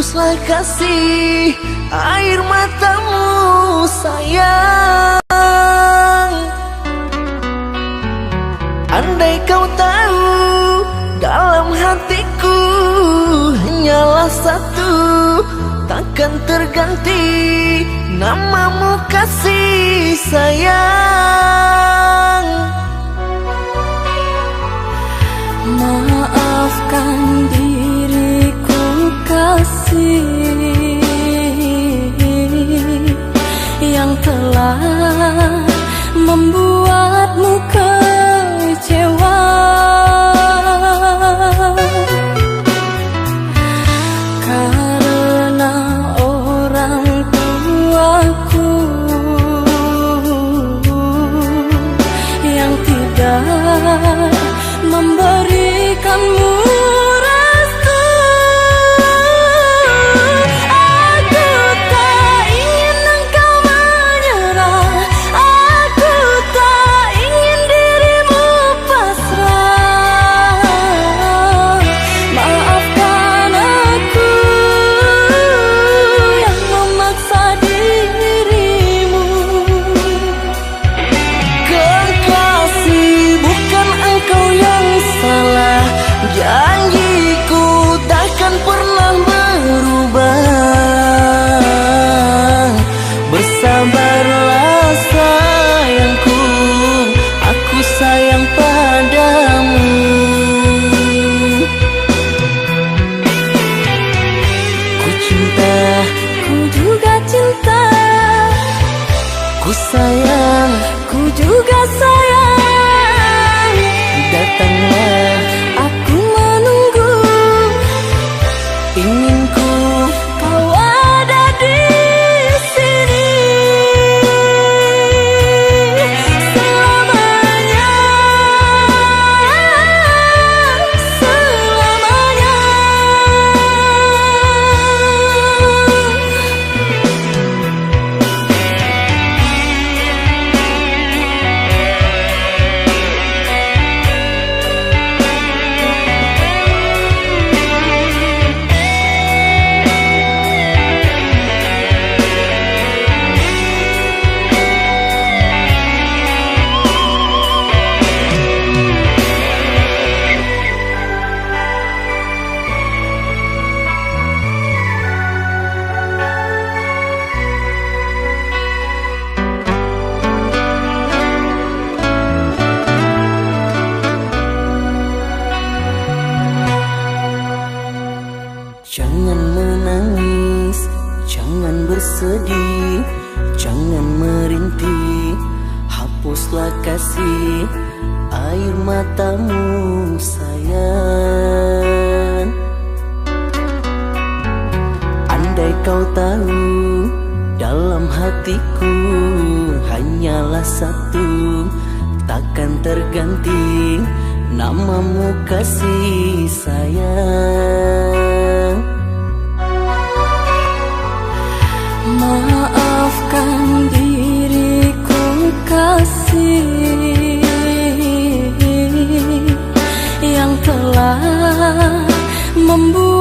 hapuslah kasih air matamu sayang. Andai kau tahu dalam hatiku hanyalah satu, takkan terganti namamu kasih sayang. Maafkan diriku kasih yang telah membuatmu kecewa. Karena orang tuaku yang tidak memberikanmu restu. Aku tak ingin engkau menyerah, aku tak ingin dirimu pasrah. Maafkan aku yang memaksa dirimu. Kekasih, bukan engkau yang salah, janjiku takkan pernah berubah. Bersabarlah sayangku, aku sayang padamu. Ku cinta, Ku juga cinta, ku sayang, ku juga sayang. datanglah Aku menunggu, inginku. kau ada di sini selamanya, selamanya. Jangan menangis, jangan bersedih, jangan merintih, hapuslah kasih air matamu sayang. Andai kau tahu dalam hatiku hanyalah satu, takkan terganti namamu kasih sayang. Maafkan diriku kasih yang telah membuat